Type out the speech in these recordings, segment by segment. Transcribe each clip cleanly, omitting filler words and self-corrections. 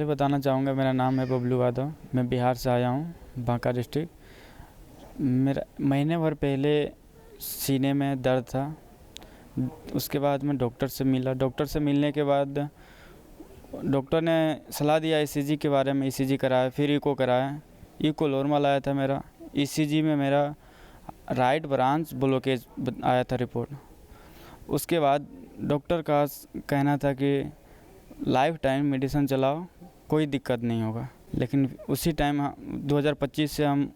बताना चाहूँगा, मेरा नाम है बबलू यादव, मैं बिहार से आया हूँ, बांका डिस्ट्रिक्ट। मेरा महीने भर पहले सीने में दर्द था। उसके बाद मैं डॉक्टर से मिला। डॉक्टर से मिलने के बाद डॉक्टर ने सलाह दिया ईसीजी के बारे में। ईसीजी कराया, फिर इको कराया। इको नॉर्मल आया था मेरा। ईसीजी में मेरा राइट ब्रांच ब्लॉकेज आया था रिपोर्ट। उसके बाद डॉक्टर का कहना था कि लाइफ टाइम मेडिसिन चलाओ, कोई दिक्कत नहीं होगा। लेकिन उसी टाइम 2025 से हम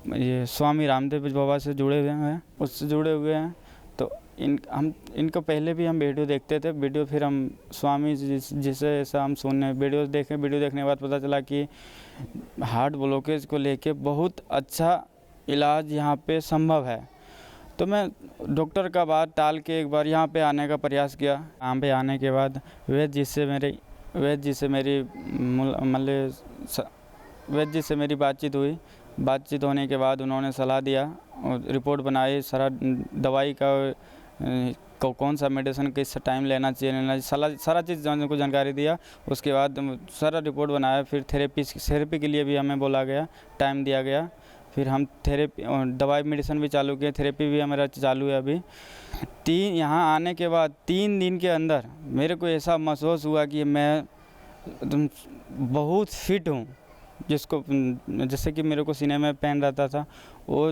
ये स्वामी रामदेव बाबा से जुड़े हुए हैं, उससे जुड़े हुए हैं। तो इनको पहले भी हम वीडियो देखते थे। वीडियो फिर हम स्वामी जिसे ऐसा हम सुनने वीडियो देखे। वीडियो देखने के बाद पता चला कि हार्ट ब्लॉकेज को लेके बहुत अच्छा इलाज यहाँ पे संभव है। तो मैं डॉक्टर का बात टाल के एक बार यहाँ पे आने का प्रयास किया। यहाँ पे आने के बाद वैद्य जी से मेरी बातचीत हुई। बातचीत होने के बाद उन्होंने सलाह दिया और रिपोर्ट बनाई। सारा दवाई का कौन सा मेडिसिन किस टाइम लेना चाहिए सारा चीज़ को जानकारी दिया। उसके बाद सारा रिपोर्ट बनाया। फिर थेरेपी के लिए भी हमें बोला गया, टाइम दिया गया। फिर हम थेरेपी दवाई मेडिसिन भी चालू किए। थेरेपी भी हमारा चालू है अभी। यहाँ आने के बाद 3 दिन के अंदर मेरे को ऐसा महसूस हुआ कि मैं एकदम बहुत फिट हूँ। जैसे कि मेरे को सीने में पेन रहता था, वो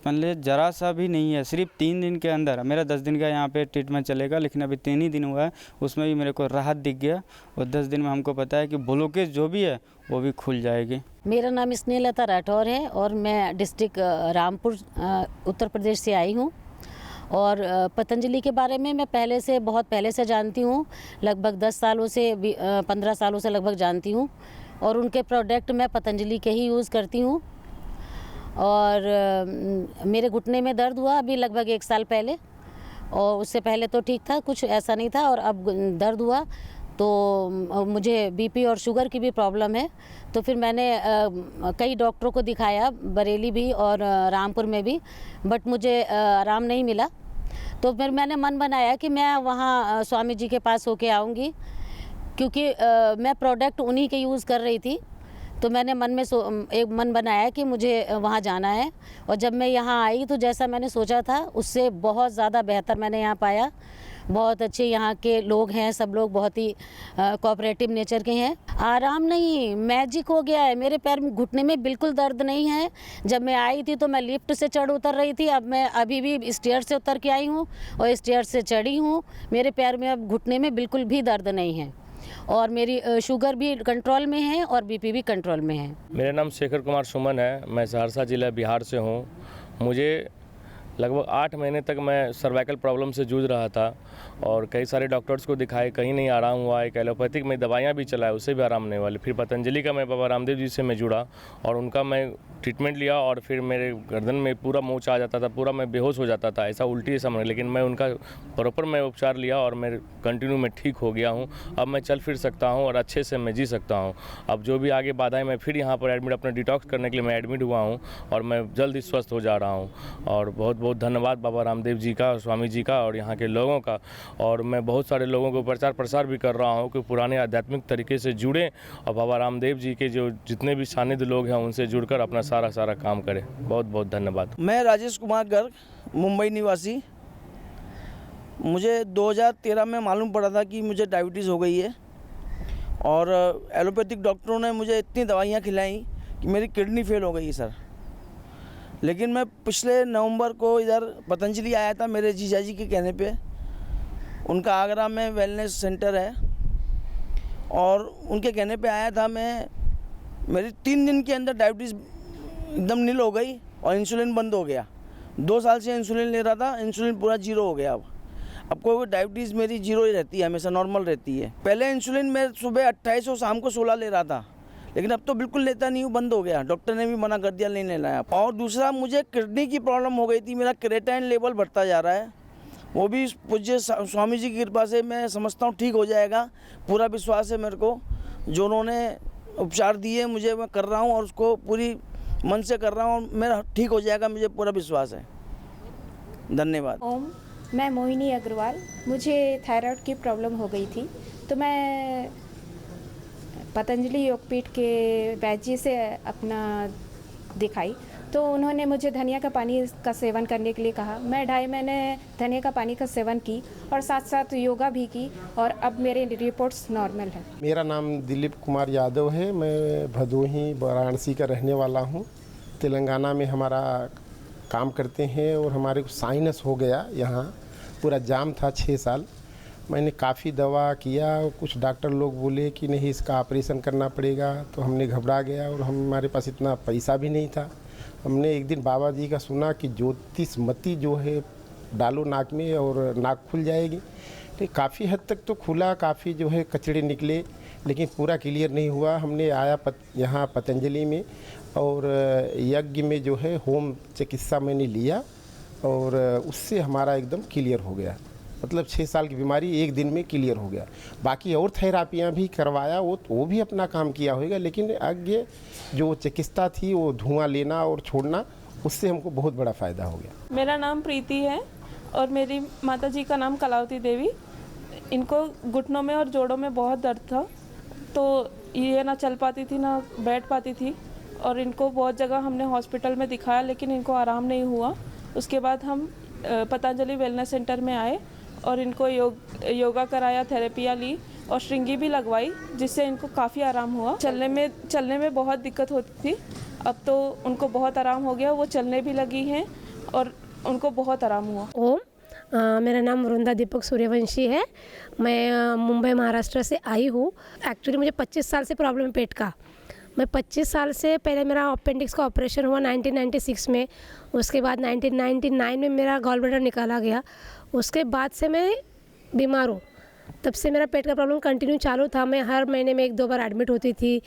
मतलब ज़रा सा भी नहीं है। सिर्फ 3 दिन के अंदर मेरा 10 दिन का यहाँ पे ट्रीटमेंट चलेगा, लेकिन अभी 3 ही दिन हुआ है, उसमें भी मेरे को राहत दिख गया। और 10 दिन में हमको पता है कि ब्लॉकेज जो भी है वो भी खुल जाएगी। मेरा नाम स्नेहलता राठौर है और मैं डिस्ट्रिक्ट रामपुर उत्तर प्रदेश से आई हूँ। और पतंजलि के बारे में मैं बहुत पहले से जानती हूँ। लगभग 10 सालों से 15 सालों से लगभग जानती हूँ। और उनके प्रोडक्ट मैं पतंजलि के ही यूज़ करती हूँ। और मेरे घुटने में दर्द हुआ अभी लगभग 1 साल पहले, और उससे पहले तो ठीक था, कुछ ऐसा नहीं था। और अब दर्द हुआ तो मुझे बीपी और शुगर की भी प्रॉब्लम है। तो फिर मैंने कई डॉक्टरों को दिखाया, बरेली भी और रामपुर में भी, बट मुझे आराम नहीं मिला। तो फिर मैंने मन बनाया कि मैं वहाँ स्वामी जी के पास होके आऊँगी, क्योंकि मैं प्रोडक्ट उन्हीं के यूज़ कर रही थी। तो मैंने मन में एक मन बनाया कि मुझे वहाँ जाना है। और जब मैं यहाँ आई तो जैसा मैंने सोचा था उससे बहुत ज़्यादा बेहतर मैंने यहाँ पाया। बहुत अच्छे यहाँ के लोग हैं, सब लोग बहुत ही कोऑपरेटिव नेचर के हैं। आराम नहीं, मैजिक हो गया है। मेरे पैर में घुटने में बिल्कुल दर्द नहीं है। जब मैं आई थी तो मैं लिफ्ट से चढ़ उतर रही थी, अब मैं अभी भी स्टेयर से उतर के आई हूँ और स्टेयर से चढ़ी हूँ। मेरे पैर में अब घुटने में बिल्कुल भी दर्द नहीं है। और मेरी शुगर भी कंट्रोल में है और बीपी भी कंट्रोल में है। मेरा नाम शेखर कुमार सुमन है। मैं सहरसा जिला बिहार से हूँ। मुझे लगभग 8 महीने तक मैं सर्वाइकल प्रॉब्लम से जूझ रहा था और कई सारे डॉक्टर्स को दिखाए, कहीं नहीं आराम हुआ। एक एलोपैथिक में दवाइयाँ भी चलाए, उससे भी आराम नहीं वाली। फिर पतंजलि का मैं बाबा रामदेव जी से मैं जुड़ा और उनका मैं ट्रीटमेंट लिया। और फिर मेरे गर्दन में पूरा मोच आ जाता था, पूरा मैं बेहोश हो जाता था, ऐसा उल्टी समझ। लेकिन मैं उनका प्रॉपर मैं उपचार लिया और मैं कंटिन्यू में ठीक हो गया हूँ। अब मैं चल फिर सकता हूँ और अच्छे से मैं जी सकता हूँ। अब जो भी आगे बाधाएं, मैं फिर यहाँ पर एडमिट अपना डिटॉक्स करने के लिए मैं एडमिट हुआ हूँ और मैं जल्द ही स्वस्थ हो जा रहा हूँ। और बहुत बहुत धन्यवाद बाबा रामदेव जी का, स्वामी जी का और यहाँ के लोगों का। और मैं बहुत सारे लोगों को प्रचार प्रसार भी कर रहा हूँ कि पुराने आध्यात्मिक तरीके से जुड़ें और बाबा रामदेव जी के जो जितने भी सानिध्य लोग हैं उनसे जुड़कर अपना सारा काम करें। बहुत बहुत धन्यवाद। मैं राजेश कुमार गर्ग, मुंबई निवासी। मुझे 2013 में मालूम पड़ा था कि मुझे डायबिटीज़ हो गई है और एलोपैथिक डॉक्टरों ने मुझे इतनी दवाइयाँ खिलाई कि मेरी किडनी फेल हो गई सर। लेकिन मैं पिछले नवंबर को इधर पतंजलि आया था मेरे जीजाजी के कहने पे। उनका आगरा में वेलनेस सेंटर है और उनके कहने पे आया था मैं। मेरी 3 दिन के अंदर डायबिटीज़ एकदम नील हो गई और इंसुलिन बंद हो गया। 2 साल से इंसुलिन ले रहा था, इंसुलिन पूरा 0 हो गया। अब कोई डायबिटीज़ मेरी 0 ही रहती है, हमेशा नॉर्मल रहती है। पहले इंसुलिन मैं सुबह 28 और शाम को 16 ले रहा था, लेकिन अब तो बिल्कुल लेता नहीं हूँ, बंद हो गया। डॉक्टर ने भी मना कर दिया, नहीं लेना है। और दूसरा, मुझे किडनी की प्रॉब्लम हो गई थी। मेरा क्रेटाइन लेवल बढ़ता जा रहा है, वो भी पूज्य स्वामी जी की कृपा से मैं समझता हूँ ठीक हो जाएगा। पूरा विश्वास है मेरे को, जो उन्होंने उपचार दिए मुझे, मैं कर रहा हूँ और उसको पूरी मन से कर रहा हूँ और मेरा ठीक हो जाएगा, मुझे पूरा विश्वास है। धन्यवाद। ओम, मैं मोहिनी अग्रवाल। मुझे थायराइड की प्रॉब्लम हो गई थी, तो मैं पतंजलि योगपीठ के वैद्य से अपना दिखाई, तो उन्होंने मुझे धनिया का पानी का सेवन करने के लिए कहा। मैं 2.5 महीने धनिया का पानी का सेवन की और साथ साथ योगा भी की और अब मेरे रिपोर्ट्स नॉर्मल है। मेरा नाम दिलीप कुमार यादव है। मैं भदोही वाराणसी का रहने वाला हूँ। तेलंगाना में हमारा काम करते हैं और हमारे को साइनस हो गया, यहाँ पूरा जाम था 6 साल। मैंने काफ़ी दवा किया, कुछ डॉक्टर लोग बोले कि नहीं इसका ऑपरेशन करना पड़ेगा, तो हमने घबरा गया और हमारे पास इतना पैसा भी नहीं था। हमने एक दिन बाबा जी का सुना कि ज्योतिषमती जो है डालो नाक में और नाक खुल जाएगी। तो काफ़ी हद तक तो खुला, काफ़ी जो है कचड़े निकले, लेकिन पूरा क्लियर नहीं हुआ। हमने आया यहाँ पतंजलि में और यज्ञ में जो है होम चिकित्सा मैंने लिया और उससे हमारा एकदम क्लियर हो गया। मतलब 6 साल की बीमारी 1 दिन में क्लियर हो गया। बाकी और थेरापियाँ भी करवाया, वो भी अपना काम किया होगा, लेकिन आगे जो चिकित्सा थी वो धुआं लेना और छोड़ना, उससे हमको बहुत बड़ा फ़ायदा हो गया। मेरा नाम प्रीति है और मेरी माताजी का नाम कलावती देवी। इनको घुटनों में और जोड़ों में बहुत दर्द था, तो ये ना चल पाती थी ना बैठ पाती थी और इनको बहुत जगह हमने हॉस्पिटल में दिखाया, लेकिन इनको आराम नहीं हुआ। उसके बाद हम पतंजलि वेलनेस सेंटर में आए और इनको योगा कराया, थेरेपियाँ ली और श्रृंगी भी लगवाई, जिससे इनको काफ़ी आराम हुआ। चलने में बहुत दिक्कत होती थी, अब तो उनको बहुत आराम हो गया, वो चलने भी लगी हैं और उनको बहुत आराम हुआ। ओम, मेरा नाम वृंदा दीपक सूर्यवंशी है। मैं मुंबई महाराष्ट्र से आई हूँ। एक्चुअली मुझे 25 साल से प्रॉब्लम है पेट का। मैं 25 साल से पहले मेरा अपेंडिक्स का ऑपरेशन हुआ 1996 में। उसके बाद 1999 में मेरा गॉल ब्लैडर निकाला गया। उसके बाद से मैं बीमार हूँ। तब से मेरा पेट का प्रॉब्लम कंटिन्यू चालू था। मैं हर महीने में 1-2 बार एडमिट होती थी,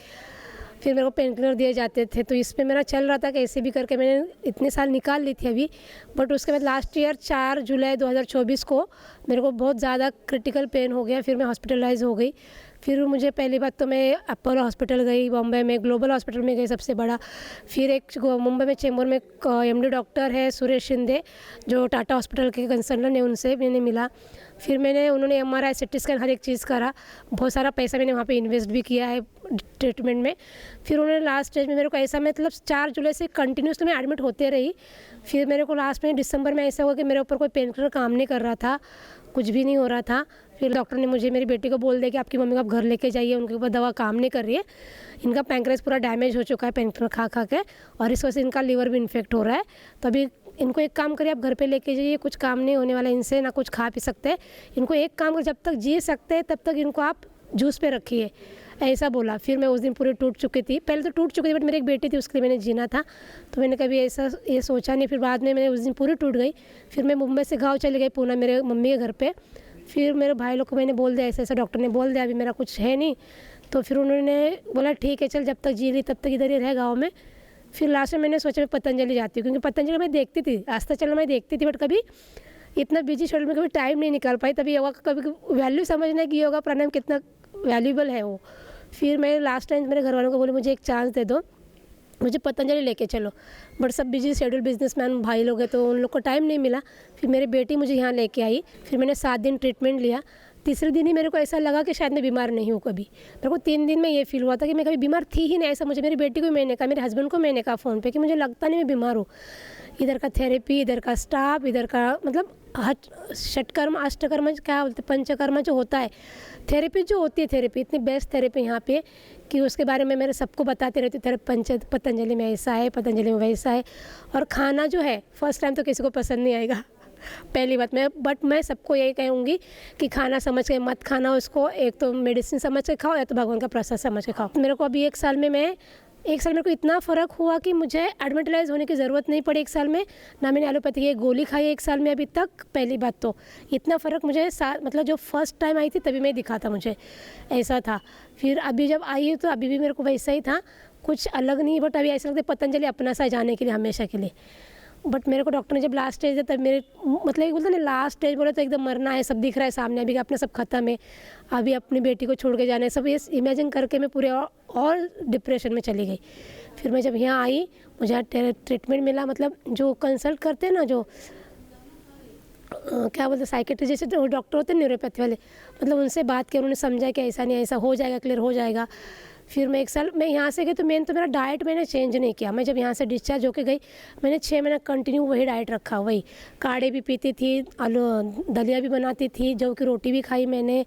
फिर मेरे को पेन किलर दिए जाते थे, तो इसमें मेरा चल रहा था कि ऐसे भी करके मैंने इतने साल निकाल ली थी अभी। बट उसके बाद लास्ट ईयर 4 जुलाई 2024 को मेरे को बहुत ज़्यादा क्रिटिकल पेन हो गया। फिर मैं हॉस्पिटलाइज हो गई। फिर मुझे पहली बात तो मैं अपोलो हॉस्पिटल गई, बॉम्बे में ग्लोबल हॉस्पिटल में गई सबसे बड़ा। फिर एक मुंबई में चेंबूर में MD डॉक्टर है सुरेश शिंदे, जो टाटा हॉस्पिटल के कंसल्टेंट है, उनसे मैंने मिला। फिर उन्होंने MRI CT स्कैन हर एक चीज़ करा। बहुत सारा पैसा मैंने वहाँ पे इन्वेस्ट भी किया है ट्रीटमेंट में। फिर उन्होंने लास्ट स्टेज में मेरे को ऐसा, मतलब 4 जुलाई से कंटिन्यूसली मैं एडमिट होते रही। फिर मेरे को लास्ट में दिसंबर में ऐसा हुआ कि मेरे ऊपर कोई पेन किलर काम नहीं कर रहा था, कुछ भी नहीं हो रहा था। फिर डॉक्टर ने मुझे, मेरी बेटी को बोल दिया कि आपकी मम्मी को आप घर लेके जाइए, उनके ऊपर दवा काम नहीं कर रही है, इनका पैंक्रियास पूरा डैमेज हो चुका है पेन किलर खा के, और इस वजह से इनका लीवर भी इन्फेक्ट हो रहा है। तो अभी इनको एक काम करिए, आप घर पे लेके जाइए, कुछ काम नहीं होने वाला इनसे, ना कुछ खा पी सकते। इनको एक काम कर, जब तक जी सकते हैं तब तक इनको आप जूस पे रखिए, ऐसा बोला। फिर मैं उस दिन पूरी टूट चुकी थी। पहले तो टूट चुकी थी, बट मेरी एक बेटी थी, उसके लिए मैंने जीना था, तो मैंने कभी ऐसा ये सोचा नहीं। फिर बाद में मैंने उस दिन पूरी टूट गई। फिर मैं मुंबई से गाँव चली गई, पूना, मेरे मम्मी के घर पर। फिर मेरे भाई लोग को मैंने बोल दिया, ऐसा डॉक्टर ने बोल दिया अभी मेरा कुछ है नहीं। तो फिर उन्होंने बोला ठीक है चल, जब तक जी ली तब तक इधर ही रह गाँव में। फिर लास्ट में मैंने सोचा मैं पतंजलि जाती हूँ, क्योंकि पतंजलि मैं देखती थी, आस्था चलना मैं देखती थी, बट कभी इतना बिजी शेड्यूल में कभी टाइम नहीं निकाल पाई। तभी योगा का कभी वैल्यू समझना है कि योगा प्राणायाम कितना वैल्यूबल है वो। फिर मैं लास्ट टाइम मेरे घर वालों को बोली मुझे एक चांस दे दो, मुझे पतंजलि लेके चलो। बट सब बिजी शेड्यूल बिजनेसमैन भाई लोग हैं, तो उन लोग को टाइम नहीं मिला। फिर मेरी बेटी मुझे यहाँ लेके आई। फिर मैंने 7 दिन ट्रीटमेंट लिया। तीसरे दिन ही मेरे को ऐसा लगा कि शायद मैं बीमार नहीं हूँ कभी। मेरे को 3 दिन में ये फील हुआ था कि मैं कभी बीमार थी ही नहीं। ऐसा मुझे मेरी बेटी को मैंने कहा, मेरे हस्बैंड को मैंने कहा फ़ोन पे कि मुझे लगता नहीं मैं बीमार हूँ। इधर का थेरेपी, इधर का स्टाफ, इधर का मतलब षटकर्म, अष्टकर्म, क्या बोलते, पंचकर्म जो होता है, थेरेपी जो होती है, थेरेपी इतनी बेस्ट थेरेपी यहाँ पे कि उसके बारे में मेरे सबको बताते रहती हूँ। पतंजलि में ऐसा है, पतंजलि में वैसा है। और खाना जो है फर्स्ट टाइम तो किसी को पसंद नहीं आएगा, पहली बात बट मैं सबको यही कहूँगी कि खाना समझ के मत खाना उसको। एक तो मेडिसिन समझ के खाओ, या तो भगवान का प्रसाद समझ के खाओ। मेरे को अभी 1 साल में मेरे को इतना फ़र्क हुआ कि मुझे एडमिटलाइज होने की ज़रूरत नहीं पड़ी 1 साल में। ना मैंने एलोपैथी की गोली खाई 1 साल में अभी तक। पहली बात तो इतना फ़र्क मुझे मतलब जो फर्स्ट टाइम आई थी तभी मैं दिखा था, मुझे ऐसा था। फिर अभी जब आई तो अभी भी मेरे को वैसा ही था, कुछ अलग नहीं। बट अभी ऐसा लगता है पतंजलि अपना सा जाने के लिए हमेशा के लिए। बट मेरे को डॉक्टर ने जब लास्ट स्टेज है तब मेरे मतलब बोलते ना लास्ट स्टेज बोले तो एकदम मरना है, सब दिख रहा है सामने, अभी अपना सब खत्म है, अभी अपनी बेटी को छोड़ के जाना है, सब ये इमेजिन करके मैं पूरे और डिप्रेशन में चली गई। फिर मैं जब यहाँ आई, मुझे ट्रीटमेंट मिला, मतलब जो कंसल्ट करते हैं ना, जो क्या बोलते साइकेट्री जैसे डॉक्टर होते हैं न्यूरोपैथी वाले, मतलब उनसे बात की, उन्होंने समझा कि ऐसा नहीं ऐसा हो जाएगा, क्लियर हो जाएगा। फिर मैं 1 साल मैं यहाँ से गई तो मेरा डाइट मैंने चेंज नहीं किया। मैं जब यहाँ से डिस्चार्ज होके गई मैंने 6 महीना कंटिन्यू वही डाइट रखा, वही काढ़े भी पीती थी, आलू दलिया भी बनाती थी, जौ की रोटी भी खाई मैंने,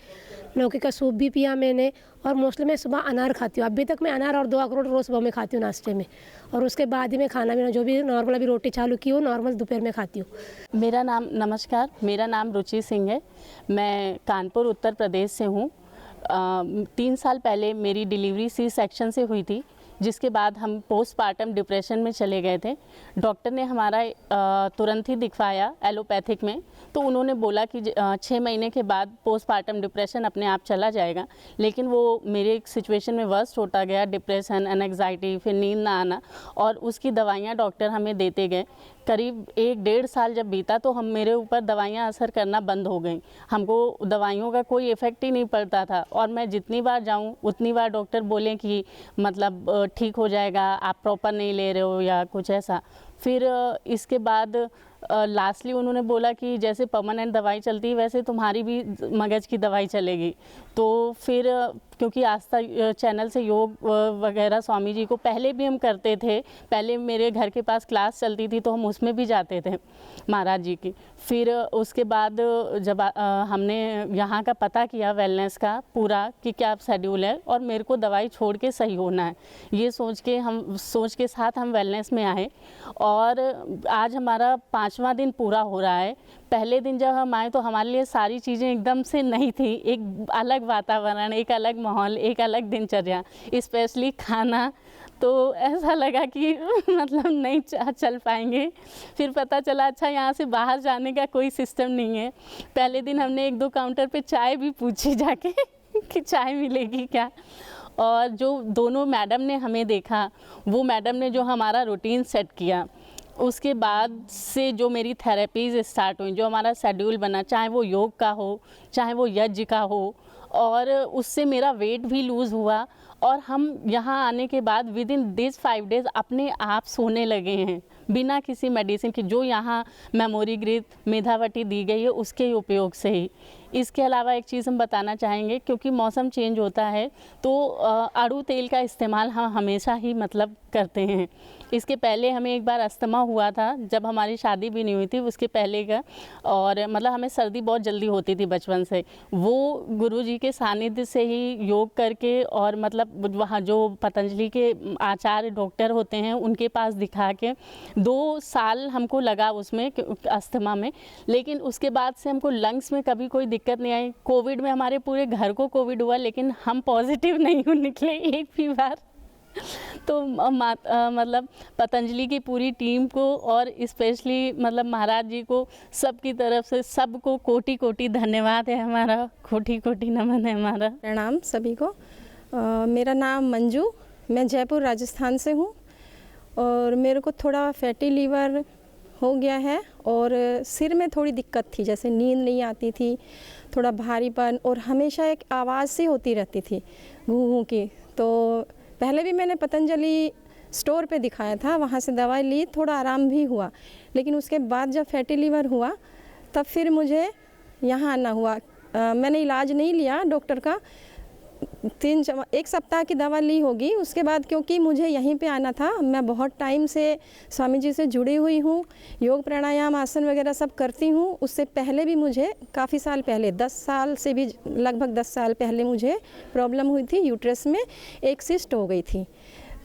लौकी का सूप भी पिया मैंने, और मोस्टली मैं सुबह अनार खाती हूँ। अभी तक मैं अनार और 2 अखरोट रोज़ सुबह में खाती हूँ नाश्ते में, और उसके बाद ही मैं खाना पीना जो भी नॉर्मल अभी रोटी चालू की हूँ नॉर्मल दोपहर में खाती हूँ। नमस्कार, मेरा नाम रुचि सिंह है। मैं कानपुर उत्तर प्रदेश से हूँ। 3 साल पहले मेरी डिलीवरी सी सेक्शन से हुई थी, जिसके बाद हम पोस्टपार्टम डिप्रेशन में चले गए थे। डॉक्टर ने हमारा तुरंत ही दिखवाया एलोपैथिक में, तो उन्होंने बोला कि 6 महीने के बाद पोस्टपार्टम डिप्रेशन अपने आप चला जाएगा। लेकिन वो मेरे सिचुएशन में वर्स्ट होता गया, डिप्रेशन, एंग्जाइटी, फिर नींद ना आना, और उसकी दवाइयाँ डॉक्टर हमें देते गए। करीब 1-1.5 साल जब बीता तो मेरे ऊपर दवाइयाँ असर करना बंद हो गई। हमको दवाइयों का कोई इफ़ेक्ट ही नहीं पड़ता था, और मैं जितनी बार जाऊँ उतनी बार डॉक्टर बोले कि मतलब ठीक हो जाएगा, आप प्रॉपर नहीं ले रहे हो या कुछ ऐसा। फिर इसके बाद लास्टली उन्होंने बोला कि जैसे परमानेंट दवाई चलती है वैसे तुम्हारी भी मगज की दवाई चलेगी। तो फिर क्योंकि आस्था चैनल से योग वगैरह स्वामी जी को पहले भी हम करते थे, पहले मेरे घर के पास क्लास चलती थी तो हम उसमें भी जाते थे महाराज जी की। फिर उसके बाद जब हमने यहाँ का पता किया वेलनेस का पूरा कि क्या शेड्यूल है और मेरे को दवाई छोड़ के सही होना है, ये सोच के साथ हम वेलनेस में आए। और आज हमारा 5वां दिन पूरा हो रहा है। पहले दिन जब हम आए तो हमारे लिए सारी चीज़ें एकदम से नई थी, एक अलग वातावरण, एक अलग माहौल, एक अलग दिनचर्या, स्पेशली खाना। तो ऐसा लगा कि मतलब नहीं चल पाएंगे। फिर पता चला अच्छा यहाँ से बाहर जाने का कोई सिस्टम नहीं है। पहले दिन हमने 1-2 काउंटर पे चाय भी पूछी जाके कि चाय मिलेगी क्या। और जो दोनों मैडम ने हमें देखा, वो मैडम ने जो हमारा रूटीन सेट किया, उसके बाद से जो मेरी थेरेपीज़ स्टार्ट हुई, जो हमारा शेड्यूल बना, चाहे वो योग का हो, चाहे वो यज्ञ का हो, और उससे मेरा वेट भी लूज़ हुआ। और हम यहाँ आने के बाद विद इन दिस 5 डेज़ अपने आप सोने लगे हैं बिना किसी मेडिसिन की, जो यहाँ मेमोरी ग्रिथ, मेधावटी दी गई है उसके उपयोग से ही। इसके अलावा एक चीज़ हम बताना चाहेंगे, क्योंकि मौसम चेंज होता है तो आड़ू तेल का इस्तेमाल हम हमेशा ही मतलब करते हैं। इसके पहले हमें एक बार अस्थमा हुआ था, जब हमारी शादी भी नहीं हुई थी उसके पहले का, और मतलब हमें सर्दी बहुत जल्दी होती थी बचपन से। वो गुरुजी के सानिध्य से ही योग करके, और मतलब वहाँ जो पतंजलि के आचार्य डॉक्टर होते हैं उनके पास दिखा के 2 साल हमको लगा उसमें अस्थमा में। लेकिन उसके बाद से हमको लंग्स में कभी कोई दिक्कत नहीं आई। कोविड में हमारे पूरे घर को कोविड हुआ, लेकिन हम पॉजिटिव नहीं निकले एक भी बार। तो मतलब पतंजलि की पूरी टीम को और स्पेशली मतलब महाराज जी को सबकी तरफ से सबको कोटि-कोटि धन्यवाद है हमारा, कोटि-कोटि नमन है हमारा। प्रणाम सभी को। मेरा नाम मंजू, मैं जयपुर राजस्थान से हूँ, और मेरे को थोड़ा फैटी लीवर हो गया है, और सिर में थोड़ी दिक्कत थी, जैसे नींद नहीं आती थी, थोड़ा भारीपन, और हमेशा एक आवाज़ सी होती रहती थी घूं-घूं की। तो पहले भी मैंने पतंजलि स्टोर पे दिखाया था, वहाँ से दवाई ली, थोड़ा आराम भी हुआ। लेकिन उसके बाद जब फैटी लीवर हुआ तब फिर मुझे यहाँ आना हुआ। मैंने इलाज नहीं लिया डॉक्टर का, 1 सप्ताह की दवा ली होगी। उसके बाद क्योंकि मुझे यहीं पे आना था, मैं बहुत टाइम से स्वामी जी से जुड़ी हुई हूँ, योग प्राणायाम आसन वगैरह सब करती हूँ। उससे पहले भी मुझे काफ़ी साल पहले, 10 साल से भी लगभग 10 साल पहले मुझे प्रॉब्लम हुई थी, यूट्रस में एक सिस्ट हो गई थी।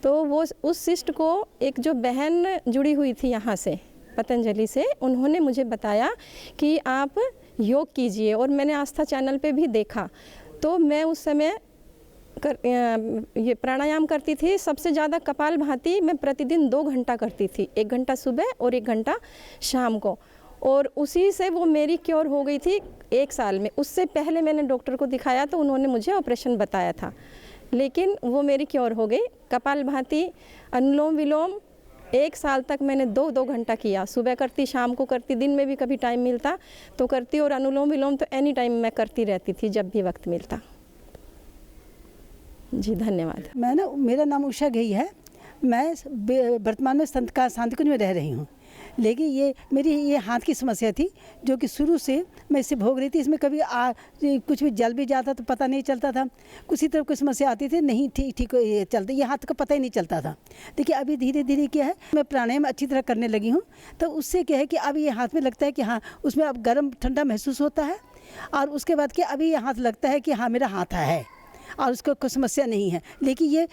तो वो उस सिस्ट को एक जो बहन जुड़ी हुई थी यहाँ से पतंजलि से, उन्होंने मुझे बताया कि आप योग कीजिए, और मैंने आस्था चैनल पे भी देखा। तो मैं उस समय ये प्राणायाम करती थी। सबसे ज़्यादा कपालभाति मैं प्रतिदिन 2 घंटा करती थी, 1 घंटा सुबह और 1 घंटा शाम को, और उसी से वो मेरी क्योर हो गई थी 1 साल में। उससे पहले मैंने डॉक्टर को दिखाया तो उन्होंने मुझे ऑपरेशन बताया था, लेकिन वो मेरी क्योर हो गई। कपालभाति, अनुलोम विलोम 1 साल तक मैंने 2-2 घंटा किया, सुबह करती, शाम को करती, दिन में भी कभी टाइम मिलता तो करती, और अनुलोम विलोम तो एनी टाइम मैं करती रहती थी जब भी वक्त मिलता। जी धन्यवाद। मेरा नाम उषा गई है। मैं वर्तमान में संत का शांतिकुंज में रह रही हूँ। लेकिन ये मेरी ये हाथ की समस्या थी जो कि शुरू से मैं इसे भोग रही थी। इसमें कभी कुछ भी जल भी जाता तो पता नहीं चलता था, किसी तरह कोई समस्या आती थी नहीं ठीक ये चलता, ये हाथ का पता ही नहीं चलता था। देखिए अभी धीरे धीरे क्या है, मैं प्राणायाम अच्छी तरह करने लगी हूँ, तो उससे क्या है कि अभी ये हाथ में लगता है कि हाँ उसमें अब गर्म ठंडा महसूस होता है, और उसके बाद क्या अभी ये हाथ लगता है कि हाँ मेरा हाथ है और उसको कोई समस्या नहीं है। लेकिन ये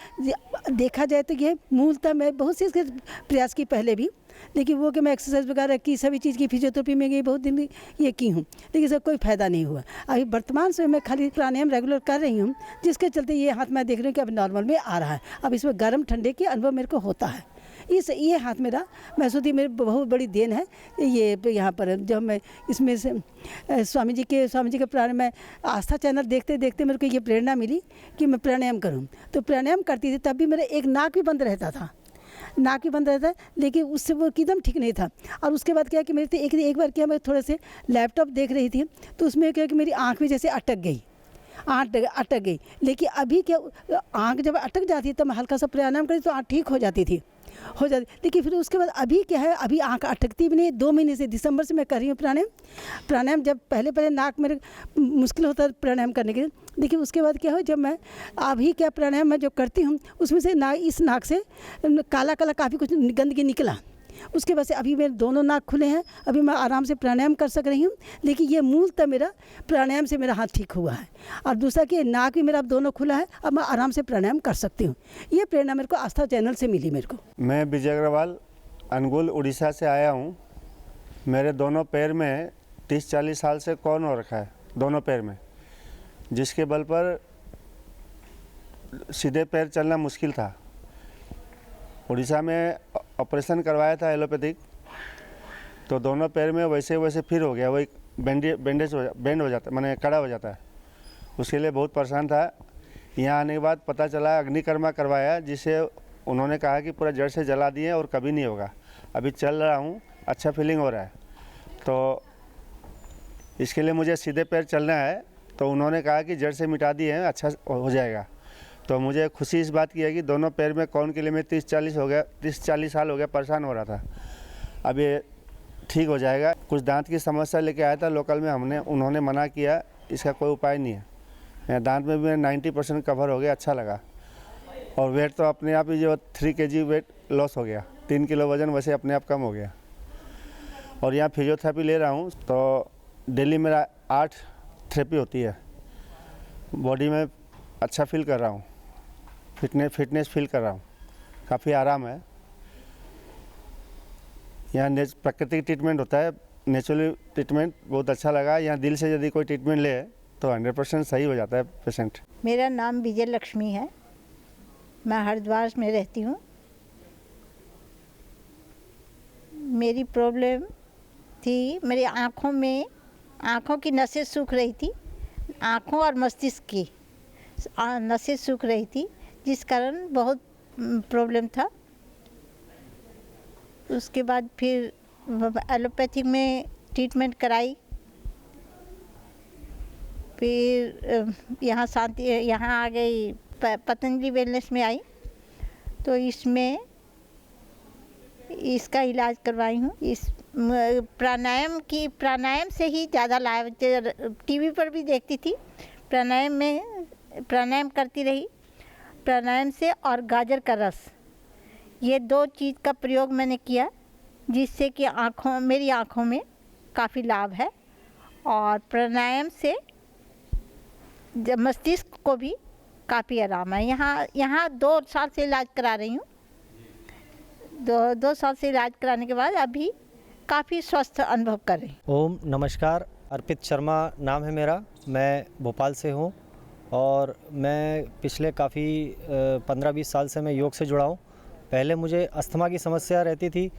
देखा जाए तो ये मूलतः मैं बहुत सी इसके प्रयास की पहले भी, लेकिन वो कि मैं एक्सरसाइज वगैरह की, सभी चीज़ की, फिजियोथेरेपी में गई, बहुत दिन ये की हूँ, लेकिन इसका कोई फ़ायदा नहीं हुआ। अभी वर्तमान समय में खाली प्राणायाम रेगुलर कर रही हूँ, जिसके चलते ये हाथ मैं देख रही हूँ कि अब नॉर्मल में आ रहा है। अब इसमें गर्म ठंडे के अनुभव मेरे को होता है। ये हाथ मेरा महसूस ही मेरी बहुत बड़ी देन है। ये यहाँ पर जब मैं इसमें से स्वामी जी के प्राणायाम में आस्था चैनल देखते देखते मेरे को ये प्रेरणा मिली कि मैं प्राणायाम करूँ। तो प्राणायाम करती थी तब भी मेरा एक नाक भी बंद रहता था, नाक भी बंद रहता है, लेकिन उससे वो एकदम ठीक नहीं था। और उसके बाद क्या कि मेरे एक बार क्या, मैं थोड़े से लैपटॉप देख रही थी तो उसमें क्या कि मेरी आँख भी जैसे अटक गई। लेकिन अभी क्या, आँख जब अटक जाती है तो मैं हल्का सा प्राणायाम करती तो आँख ठीक हो जाती थी। लेकिन फिर उसके बाद अभी क्या है, अभी आँख अटकती भी नहीं। 2 महीने से, दिसंबर से मैं कर रही हूँ प्राणायाम। जब पहले नाक मेरे मुश्किल होता है प्राणायाम करने के लिए, लेकिन उसके बाद क्या हो, जब मैं अभी क्या प्राणायाम मैं जो करती हूँ उसमें से इस नाक से काला काफ़ी कुछ गंदगी निकला। उसके बाद से अभी मेरे दोनों नाक खुले हैं, अभी मैं आराम से प्राणायाम कर सक रही हूँ। लेकिन ये मूलतः मेरा प्राणायाम से मेरा हाथ ठीक हुआ है। और दूसरा कि नाक भी मेरा अब दोनों खुला है, अब मैं आराम से प्राणायाम कर सकती हूँ। ये प्रेरणा मेरे को आस्था चैनल से मिली मेरे को। मैं विजय अग्रवाल अनुगुल उड़ीसा से आया हूँ। मेरे दोनों पैर में 30-40 साल से कौन हो रखा है, दोनों पैर में, जिसके बल पर सीधे पैर चलना मुश्किल था। उड़ीसा में ऑपरेशन करवाया था एलोपैथिक, तो दोनों पैर में वैसे फिर हो गया, वही बेंड हो जाता, माने कड़ा हो जाता है। उसके लिए बहुत परेशान था। यहाँ आने के बाद पता चला, अग्निकर्मा करवाया, जिसे उन्होंने कहा कि पूरा जड़ से जला दिए और कभी नहीं होगा। अभी चल रहा हूँ, अच्छा फीलिंग हो रहा है। तो इसके लिए मुझे सीधे पैर चलना है, तो उन्होंने कहा कि जड़ से मिटा दिए हैं, अच्छा हो जाएगा। तो मुझे खुशी इस बात की है कि दोनों पैर में कौन के लिए मैं 30-40 साल हो गया परेशान हो रहा था। अब ये ठीक हो जाएगा। कुछ दांत की समस्या लेके आया था लोकल में, उन्होंने मना किया, इसका कोई उपाय नहीं है। मेरे दांत में भी मेरा 90% कवर हो गया, अच्छा लगा। और वेट तो अपने आप ही जो 3 kg वेट लॉस हो गया, 3 किलो वज़न वैसे अपने आप कम हो गया। और यहाँ फिजियोथेरेपी ले रहा हूँ, तो डेली मेरा 8 थेरेपी होती है। बॉडी में अच्छा फील कर रहा हूँ, फिटनेस फील कर रहा हूँ, काफ़ी आराम है। यहाँ प्राकृतिक ट्रीटमेंट होता है, नेचुरल ट्रीटमेंट बहुत अच्छा लगा। यहाँ दिल से यदि कोई ट्रीटमेंट ले तो 100% सही हो जाता है पेशेंट। मेरा नाम विजय लक्ष्मी है, मैं हरिद्वार में रहती हूँ। मेरी प्रॉब्लम थी, मेरी आँखों की नसें सूख रही थी, आँखों और मस्तिष्क की नसें सूख रही थी, जिस कारण बहुत प्रॉब्लम था। उसके बाद फिर एलोपैथिक में ट्रीटमेंट कराई, फिर यहाँ आ गई, पतंजलि वेलनेस में आई, तो इसका इलाज करवाई हूँ। इस प्राणायाम से ही ज़्यादा लाभ, टीवी पर भी देखती थी, प्राणायाम करती रही। प्राणायाम से और गाजर का रस, ये 2 चीज़ का प्रयोग मैंने किया, जिससे कि मेरी आँखों में काफ़ी लाभ है। और प्राणायाम से मस्तिष्क को भी काफ़ी आराम है। यहाँ 2 साल से इलाज करा रही हूँ। 2 साल से इलाज कराने के बाद अभी काफ़ी स्वस्थ अनुभव कर रही हूँ। ओम नमस्कार, अर्पित शर्मा नाम है मेरा, मैं भोपाल से हूँ और मैं पिछले काफ़ी 15-20 साल से मैं योग से जुड़ा हूँ। पहले मुझे अस्थमा की समस्या रहती थी,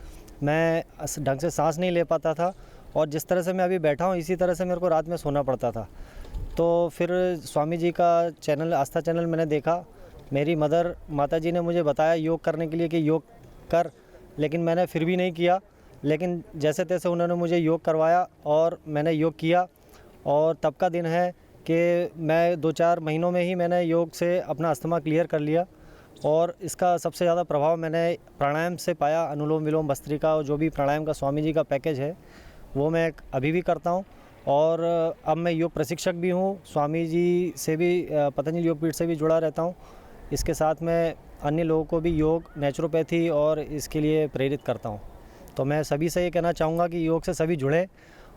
मैं ढंग से सांस नहीं ले पाता था, और जिस तरह से मैं अभी बैठा हूँ इसी तरह से मेरे को रात में सोना पड़ता था। तो फिर स्वामी जी का चैनल, आस्था चैनल मैंने देखा। मेरी माता जी ने मुझे बताया योग करने के लिए कि योग कर, लेकिन मैंने फिर भी नहीं किया। लेकिन जैसे तैसे उन्होंने मुझे योग करवाया और मैंने योग किया, और तब का दिन है कि मैं 2-4 महीनों में ही मैंने योग से अपना अस्थमा क्लियर कर लिया। और इसका सबसे ज़्यादा प्रभाव मैंने प्राणायाम से पाया। अनुलोम विलोम भस्त्रिका और जो भी प्राणायाम का स्वामी जी का पैकेज है वो मैं अभी भी करता हूँ। और अब मैं योग प्रशिक्षक भी हूँ, स्वामी जी से भी पतंजलि योगपीठ से भी जुड़ा रहता हूँ। इसके साथ मैं अन्य लोगों को भी योग, नेचुरोपैथी और इसके लिए प्रेरित करता हूँ। तो मैं सभी से ये कहना चाहूँगा कि योग से सभी जुड़ें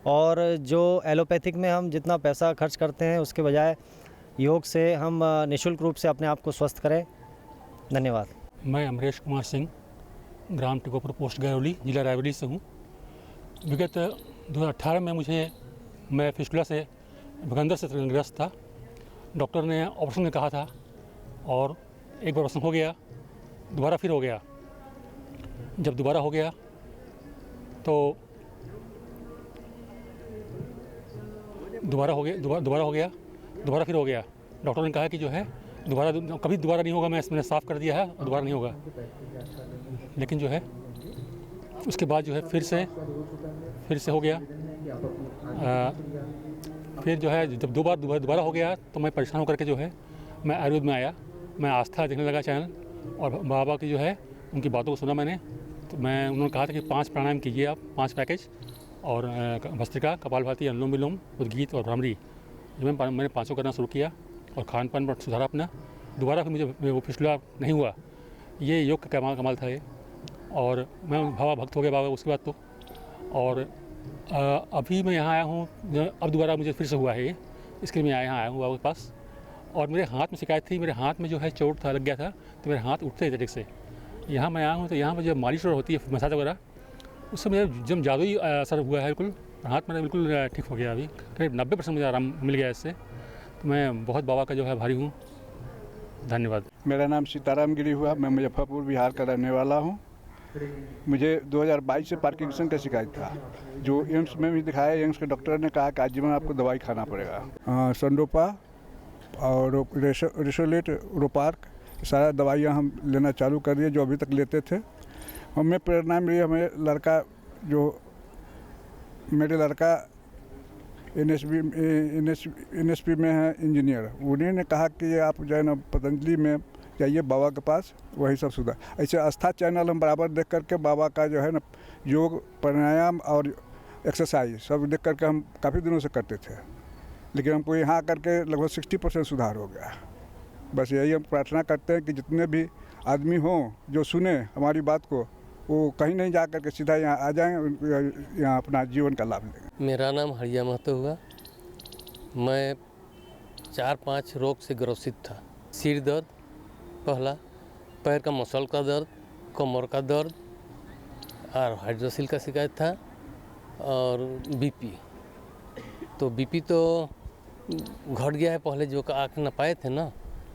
और जो एलोपैथिक में हम जितना पैसा खर्च करते हैं उसके बजाय योग से हम निःशुल्क रूप से अपने आप को स्वस्थ करें। धन्यवाद। मैं अमरेश कुमार सिंह, ग्राम टिकोपुर, पोस्ट गरौली, जिला रायबरेली से हूँ। विगत 2018 में मैं फिस्टुला से भगंदर से ग्रस्त था। डॉक्टर ने ऑपरेशन में कहा था और एक बार ऑपरेशन हो गया, दोबारा फिर हो गया। जब दोबारा हो गया तो दोबारा फिर हो गया। डॉक्टर ने कहा कि जो है कभी दोबारा नहीं होगा, मैंने साफ़ कर दिया है और दोबारा नहीं होगा। लेकिन जो है उसके बाद जो है फिर से हो गया। फिर जो है जब दोबारा हो गया तो मैं परेशान होकर के जो है मैं आयुर्वेद में आया। मैं आस्था देखने लगा चैनल और बाबा की जो है उनकी बातों को सुना मैंने। तो उन्होंने कहा था कि 5 प्राणायाम कीजिए आप, 5 पैकेज, और भस्त्रिका, कपालभाति, अनुलोम विलोम, उद्गीत और भ्रामरी। मैंने 5 करना शुरू किया और खान पान पर सुधारा अपना। दोबारा फिर मुझे वो फिस्टुला नहीं हुआ। ये योग का कमाल था ये। और मैं भावा भक्त हो गया बाबा उसके बाद तो। और अभी मैं यहाँ आया हूँ, अब दोबारा मुझे फिर से हुआ है ये, इसके लिए मैं यहाँ आया हूँ बाबा के पास। और मेरे हाथ में शिकायत थी, मेरे हाथ में जो है चोट था, लग गया था, तो मेरे हाथ उठते थे ठीक से। यहाँ मैं आया हूँ तो यहाँ पर जब मालिश होती है, मसाज वगैरह, उससे मुझे जब जादुई असर हुआ है। बिल्कुल हाथ मेरा बिल्कुल ठीक हो गया। अभी करीब 90% मुझे आराम मिल गया इससे। तो मैं बहुत बाबा का जो है भारी हूँ। धन्यवाद। मेरा नाम सीताराम गिरी हुआ, मैं मुजफ्फरपुर बिहार का रहने वाला हूँ। मुझे 2022 से पार्किंसन का शिकायत था, जो एम्स में भी दिखाया। एम्स के डॉक्टर ने कहा कि आजीवन आपको दवाई खाना पड़ेगा। संडोपा और रेसोलेट, रोपार्क, सारा दवाइयाँ हम लेना चालू कर दिए जो अभी तक लेते थे। हमें प्रेरणा मिली, मेरे लड़का NSP में है इंजीनियर, उन्हीं ने कहा कि आप जो है ना पतंजलि में जाइए बाबा के पास, वही सब सुधार। ऐसे आस्था चैनल हम बराबर देख करके बाबा का जो है ना योग, प्राणायाम और एक्सरसाइज सब देख करके हम काफ़ी दिनों से करते थे। लेकिन हमको यहाँ करके लगभग 60% सुधार हो गया। बस यही हम प्रार्थना करते हैं कि जितने भी आदमी हों जो सुने हमारी बात को, वो कहीं नहीं जा करके सीधा यहाँ आ जाएँ, यहाँ अपना जीवन का लाभ लेंगे। मेरा नाम हरिया महतो हुआ। मैं 4-5 रोग से ग्रसित था। सिर दर्द पहला, पैर का मसल का दर्द, कमर का दर्द और हाइड्रोसिल का शिकायत था, और बीपी। तो बीपी तो घट गया है, पहले जो आँख न पाए थे ना,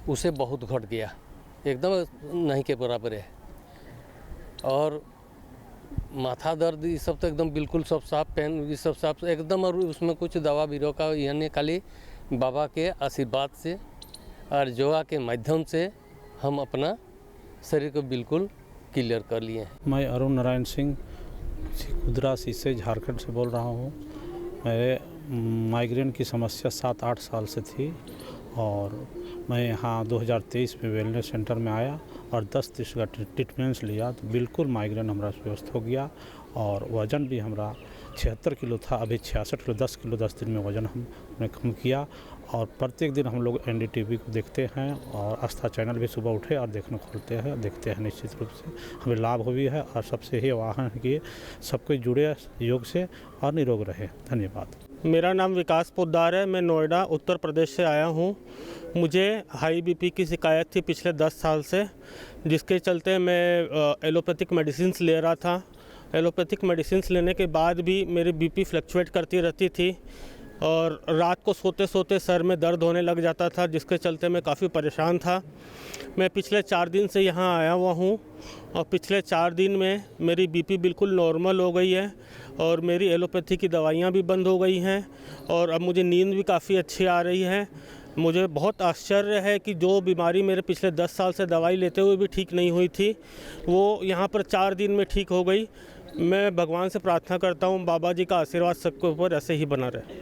उसे बहुत घट गया, एकदम नहीं के बराबर है। और माथा दर्द ये सब तो एकदम बिल्कुल सब साफ, पेन ये सब साफ एकदम। और उसमें कुछ दवा बीरो का यानी खाली बाबा के आशीर्वाद से और योगा के माध्यम से हम अपना शरीर को बिल्कुल क्लियर कर लिए हैं। मैं अरुण नारायण सिंह कुदरासी से, झारखंड से बोल रहा हूँ। मेरे माइग्रेन की समस्या 7-8 साल से थी और मैं यहाँ 2023 में वेलनेस सेंटर में आया और 10 का ट्रीटमेंट्स लिया तो बिल्कुल माइग्रेन हमारा स्वस्थ हो गया। और वज़न भी हमारा 76 किलो था, अभी 66 किलो, 10 किलो 10 दिन में वज़न हमने कम किया। और प्रत्येक दिन हम लोग NDTV को देखते हैं और आस्था चैनल भी सुबह उठे और देखते हैं निश्चित रूप से हमें लाभ हुई है। और सबसे ही आह्वान है कि सबको जुड़े योग से और निरोग रहे। धन्यवाद। मेरा नाम विकास पोद्दार है। मैं नोएडा उत्तर प्रदेश से आया हूँ। मुझे हाई BP की शिकायत थी पिछले 10 साल से, जिसके चलते मैं एलोपैथिक मेडिसिन्स ले रहा था। एलोपैथिक मेडिसिन्स लेने के बाद भी मेरी BP फ्लक्चुएट करती रहती थी और रात को सोते सोते सर में दर्द होने लग जाता था, जिसके चलते मैं काफ़ी परेशान था। मैं पिछले 4 दिन से यहाँ आया हुआ हूँ और पिछले 4 दिन में मेरी BP बिल्कुल नॉर्मल हो गई है और मेरी एलोपैथी की दवाइयाँ भी बंद हो गई हैं और अब मुझे नींद भी काफ़ी अच्छी आ रही है। मुझे बहुत आश्चर्य है कि जो बीमारी मेरे पिछले 10 साल से दवाई लेते हुए भी ठीक नहीं हुई थी, वो यहाँ पर 4 दिन में ठीक हो गई। मैं भगवान से प्रार्थना करता हूँ बाबा जी का आशीर्वाद सबके ऊपर ऐसे ही बना रहे।